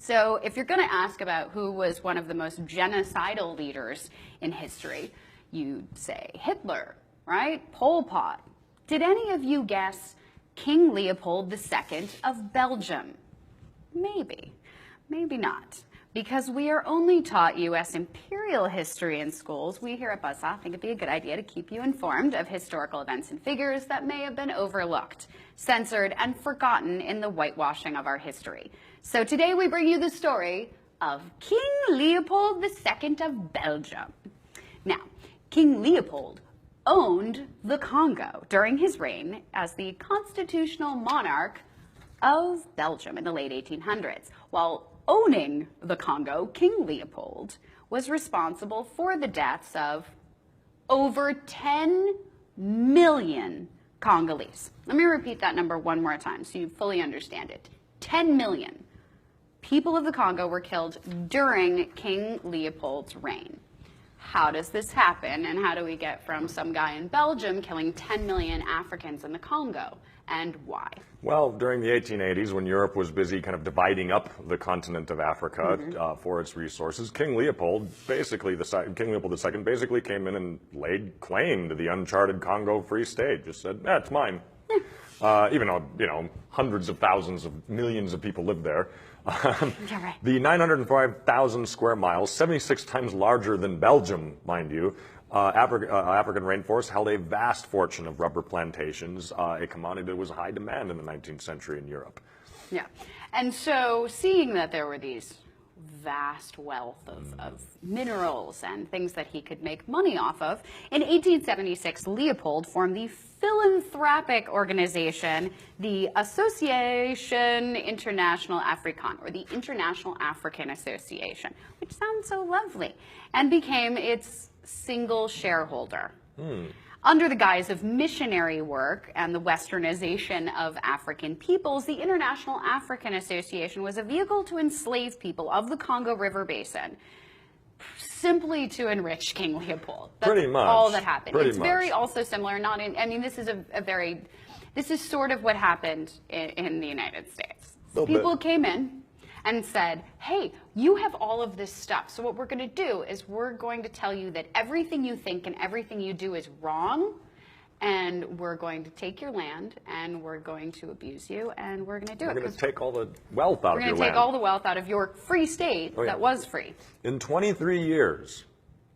So if you're going to ask about who was one of the most genocidal leaders in history, you'd say Hitler, right? Pol Pot. Did any of you guess King Leopold II of Belgium? Maybe. Maybe not. Because we are only taught U.S. imperial history in schools, we here at Buzzsaw think it'd be a good idea to keep you informed of historical events and figures that may have been overlooked, censored, and forgotten in the whitewashing of our history. So today we bring you the story of King Leopold II of Belgium. Now, King Leopold owned the Congo during his reign as the constitutional monarch of Belgium in the late 1800s. While owning the Congo, King Leopold was responsible for the deaths of over 10 million Congolese. Let me repeat that number one more time so you fully understand it. 10 million people of the Congo were killed during King Leopold's reign. How does this happen, and how do we get from some guy in Belgium killing 10 million Africans in the Congo, and why? Well, during the 1880s, when Europe was busy kind of dividing up the continent of Africa for its resources, King Leopold II basically came in and laid claim to the uncharted Congo Free State. Just said, it's mine. Even though, hundreds of thousands of millions of people lived there. Yeah, right. The 905,000 square miles, 76 times larger than Belgium, mind you, African rainforest held a vast fortune of rubber plantations, a commodity that was high demand in the 19th century in Europe. Yeah. And so seeing that there were these vast wealth of minerals and things that he could make money off of, in 1876, Leopold formed the philanthropic organization, the Association Internationale Africaine, or the International African Association, which sounds so lovely, and became its single shareholder. Under the guise of missionary work and the westernization of African peoples, the International African Association was a vehicle to enslave people of the Congo River Basin, simply to enrich King Leopold. That's Pretty much. all that happened. Pretty it's much. very also similar, this is sort of what happened in the United States. People came in and said, hey, you have all of this stuff. So what we're going to do is we're going to tell you that everything you think and everything you do is wrong, and we're going to take your land, and we're going to abuse you, and we're going to do it. We're going to take all the wealth out of your land. We're going to take all the wealth out of your free state that was free. In 23 years,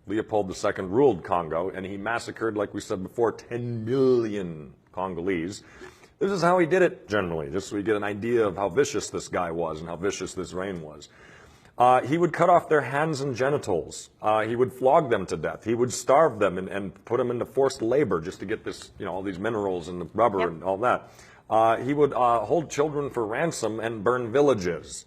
Leopold II ruled Congo, and he massacred, like we said before, 10 million Congolese. This is how he did it, generally, just so we get an idea of how vicious this guy was and how vicious this reign was. He would cut off their hands and genitals. He would flog them to death. He would starve them and put them into forced labor just to get this, all these minerals and the rubber and all that. He would hold children for ransom and burn villages.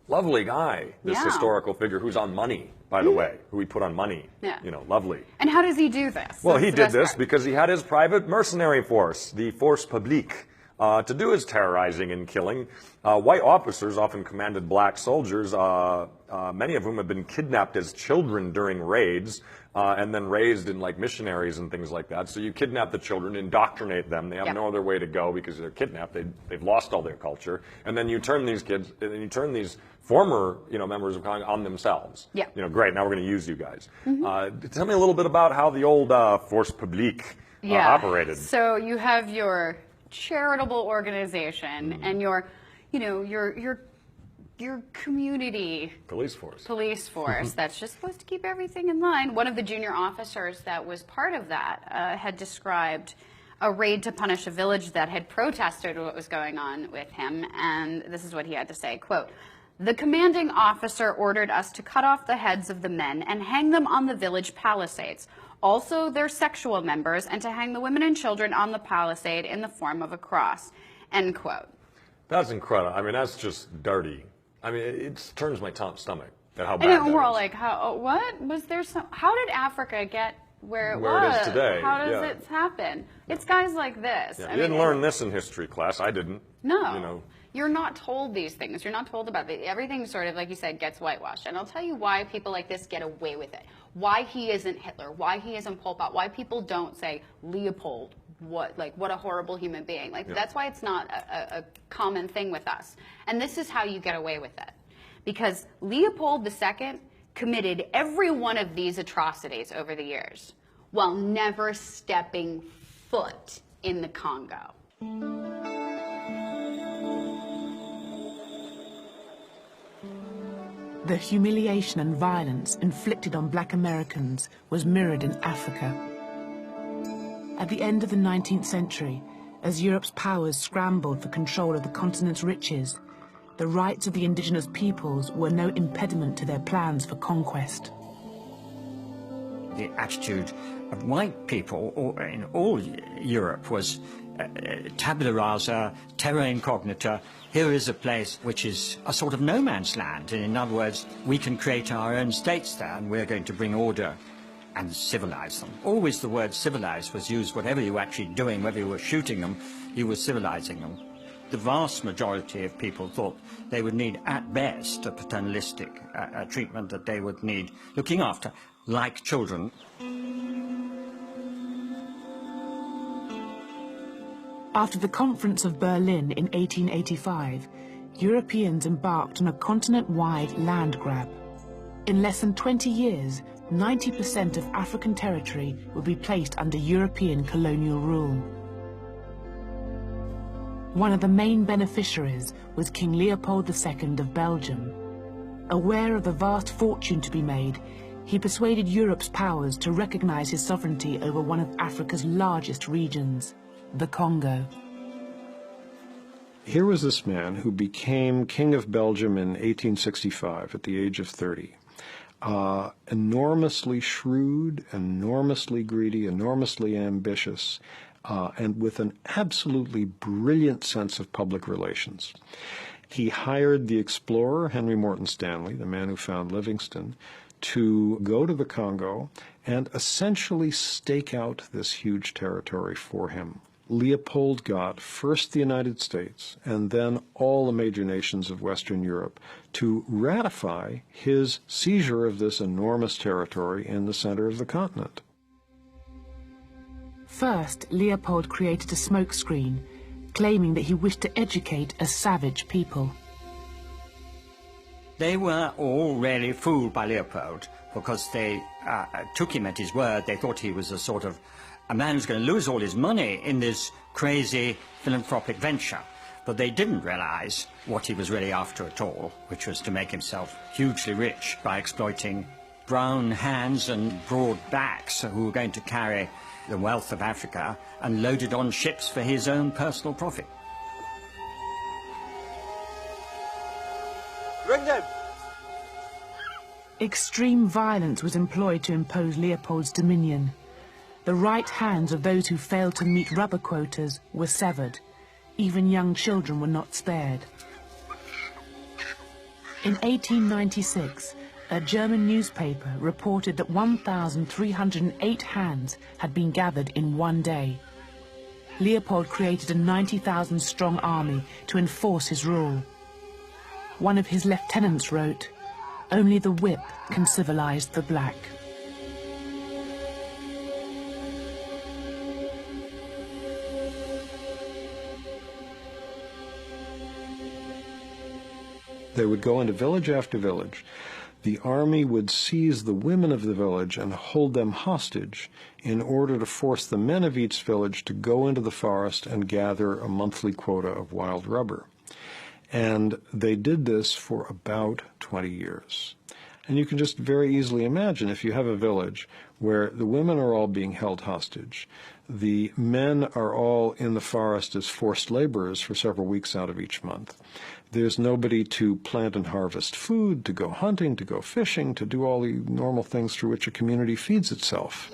Lovely guy, this historical figure who's on money, by the way, who he put on money. Yeah. Lovely. And how does he do this? Well, he did this because he had his private mercenary force, the Force Publique, to do his terrorizing and killing. White officers often commanded black soldiers, many of whom had been kidnapped as children during raids and then raised in like missionaries and things like that. So you kidnap the children, indoctrinate them. They have no other way to go because they're kidnapped. They've lost all their culture. And then you turn these kids, and you turn these former, members of Congress on themselves. Yeah. Great, now we're going to use you guys. Tell me a little bit about how the old Force Publique operated. So you have your charitable organization and your community police force that's just supposed to keep everything in line. One of the junior officers that was part of that had described a raid to punish a village that had protested what was going on with him, and this is what he had to say, quote, "The commanding officer ordered us to cut off the heads of the men and hang them on the village palisades, also their sexual members, and to hang the women and children on the palisade in the form of a cross," end quote. That's incredible. I mean, that's just dirty. I mean, it turns my stomach at how bad that is. We're all like, what? Was there how did Africa get where it was? It is today. How does it happen? It's guys like this. Yeah. You didn't learn this in history class. I didn't. No. You're not told these things. You're not told about it. Everything sort of, like you said, gets whitewashed. And I'll tell you why people like this get away with it. Why he isn't Hitler. Why he isn't Pol Pot. Why people don't say Leopold. What a horrible human being. That's why it's not a common thing with us. And this is how you get away with it. because Leopold II committed every one of these atrocities over the years while never stepping foot in the Congo. The humiliation and violence inflicted on black Americans was mirrored in Africa. At the end of the 19th century, as Europe's powers scrambled for control of the continent's riches, the rights of the indigenous peoples were no impediment to their plans for conquest. The attitude of white people in all Europe was tabula rasa, terra incognita. Here is a place which is a sort of no man's land. In other words, we can create our own states there, and we're going to bring order and civilize them. Always the word civilize was used, whatever you were actually doing, whether you were shooting them, you were civilizing them. The vast majority of people thought they would need, at best, a paternalistic treatment, that they would need looking after, like children. After the Conference of Berlin in 1885, Europeans embarked on a continent-wide land grab. In less than 20 years, 90% of African territory would be placed under European colonial rule. One of the main beneficiaries was King Leopold II of Belgium. Aware of the vast fortune to be made, he persuaded Europe's powers to recognize his sovereignty over one of Africa's largest regions, the Congo. Here was this man who became King of Belgium in 1865 at the age of 30. Enormously shrewd, enormously greedy, enormously ambitious, and with an absolutely brilliant sense of public relations. He hired the explorer Henry Morton Stanley, the man who found Livingstone, to go to the Congo and essentially stake out this huge territory for him. Leopold got first the United States and then all the major nations of Western Europe to ratify his seizure of this enormous territory in the center of the continent. First, Leopold created a smokescreen, claiming that he wished to educate a savage people. They were all really fooled by Leopold because they took him at his word. They thought he was a sort of a man who's going to lose all his money in this crazy philanthropic venture. But they didn't realize what he was really after at all, which was to make himself hugely rich by exploiting brown hands and broad backs who were going to carry the wealth of Africa and load it on ships for his own personal profit. Bring them! Extreme violence was employed to impose Leopold's dominion. The right hands of those who failed to meet rubber quotas were severed. Even young children were not spared. In 1896, a German newspaper reported that 1,308 hands had been gathered in one day. Leopold created a 90,000-strong army to enforce his rule. One of his lieutenants wrote, "Only the whip can civilize the black." They would go into village after village. The army would seize the women of the village and hold them hostage in order to force the men of each village to go into the forest and gather a monthly quota of wild rubber. And they did this for about 20 years. And you can just very easily imagine if you have a village where the women are all being held hostage, the men are all in the forest as forced laborers for several weeks out of each month. There's nobody to plant and harvest food, to go hunting, to go fishing, to do all the normal things through which a community feeds itself.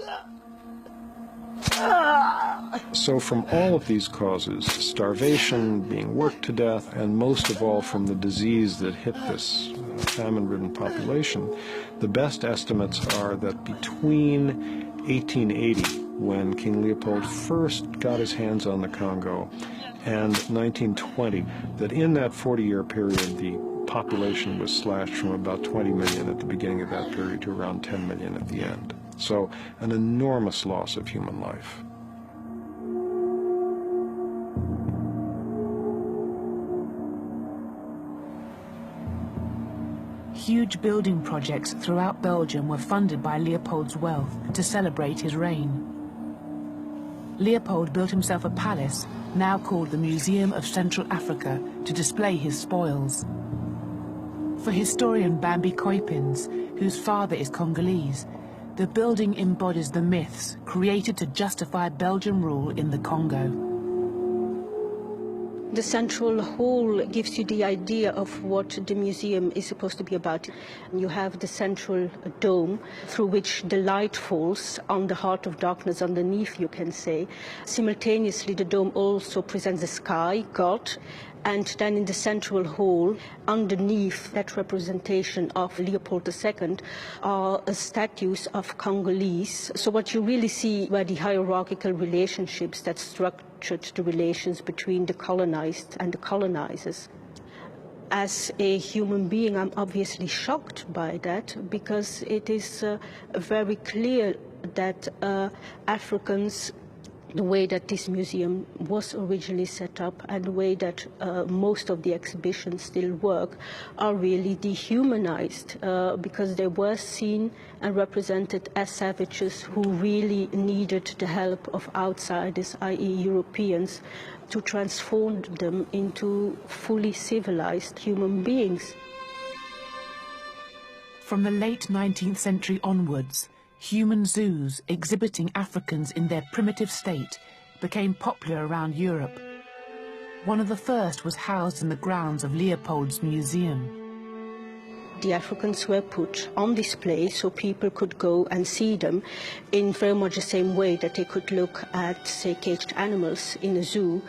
So from all of these causes, starvation, being worked to death, and most of all from the disease that hit this famine-ridden population, the best estimates are that between 1880, when King Leopold first got his hands on the Congo, and 1920, that in that 40-year period, the population was slashed from about 20 million at the beginning of that period to around 10 million at the end. So an enormous loss of human life. Huge building projects throughout Belgium were funded by Leopold's wealth to celebrate his reign. Leopold built himself a palace, now called the Museum of Central Africa, to display his spoils. For historian Bambi Coypins, whose father is Congolese, the building embodies the myths created to justify Belgian rule in the Congo. The central hall gives you the idea of what the museum is supposed to be about. You have the central dome through which the light falls on the heart of darkness underneath, you can say. Simultaneously, the dome also presents the sky, God, and then in the central hall, underneath that representation of Leopold II, are statues of Congolese. So what you really see were the hierarchical relationships that structured the relations between the colonized and the colonizers. As a human being, I'm obviously shocked by that, because it is very clear that Africans, the way that this museum was originally set up and the way that most of the exhibitions still work, are really dehumanized because they were seen and represented as savages who really needed the help of outsiders, i.e. Europeans, to transform them into fully civilized human beings. From the late 19th century onwards, human zoos exhibiting Africans in their primitive state became popular around Europe. One of the first was housed in the grounds of Leopold's museum. The Africans were put on display so people could go and see them in very much the same way that they could look at, say, caged animals in a zoo,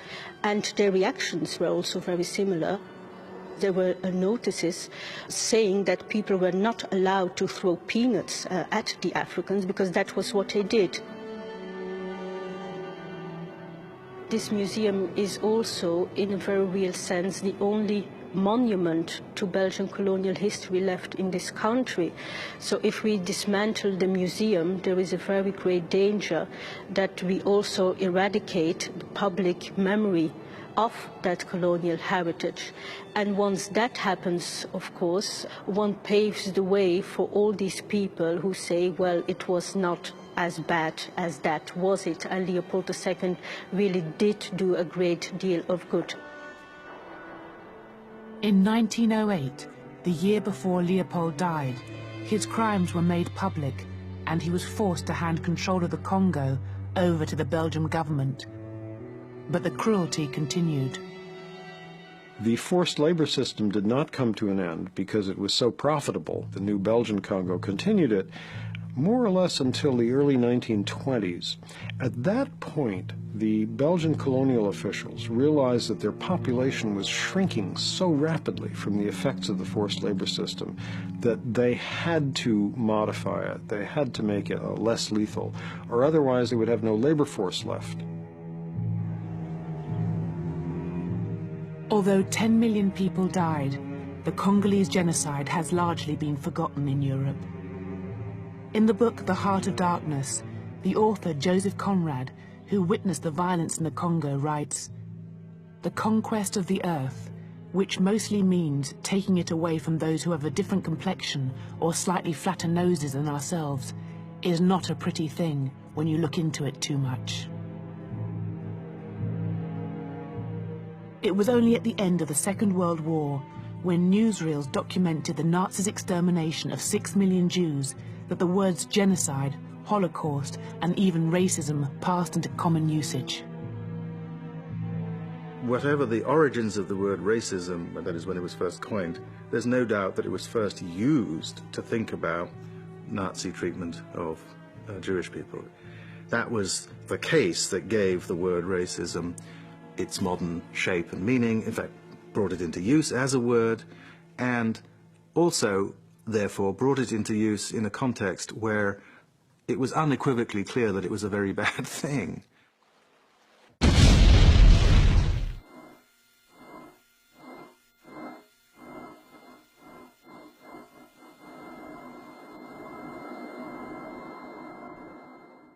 and their reactions were also very similar. There were notices saying that people were not allowed to throw peanuts at the Africans because that was what they did. This museum is also, in a very real sense, the only monument to Belgian colonial history left in this country. So if we dismantle the museum, there is a very great danger that we also eradicate the public memory of that colonial heritage. And once that happens, of course, one paves the way for all these people who say, well, it was not as bad as that, was it? And Leopold II really did do a great deal of good. In 1908, the year before Leopold died, his crimes were made public and he was forced to hand control of the Congo over to the Belgian government. But the cruelty continued. The forced labor system did not come to an end because it was so profitable. The new Belgian Congo continued it more or less until the early 1920s. At that point, the Belgian colonial officials realized that their population was shrinking so rapidly from the effects of the forced labor system that they had to modify it. They had to make it less lethal, or otherwise they would have no labor force left. Although 10 million people died, the Congolese genocide has largely been forgotten in Europe. In the book The Heart of Darkness, the author Joseph Conrad, who witnessed the violence in the Congo, writes, "The conquest of the earth, which mostly means taking it away from those who have a different complexion or slightly flatter noses than ourselves, is not a pretty thing when you look into it too much." It was only at the end of the Second World War, when newsreels documented the Nazis' extermination of 6 million Jews, that the words genocide, Holocaust, and even racism passed into common usage. Whatever the origins of the word racism, that is when it was first coined, there's no doubt that it was first used to think about Nazi treatment of Jewish people. That was the case that gave the word racism its modern shape and meaning, in fact, brought it into use as a word, and also, therefore, brought it into use in a context where it was unequivocally clear that it was a very bad thing.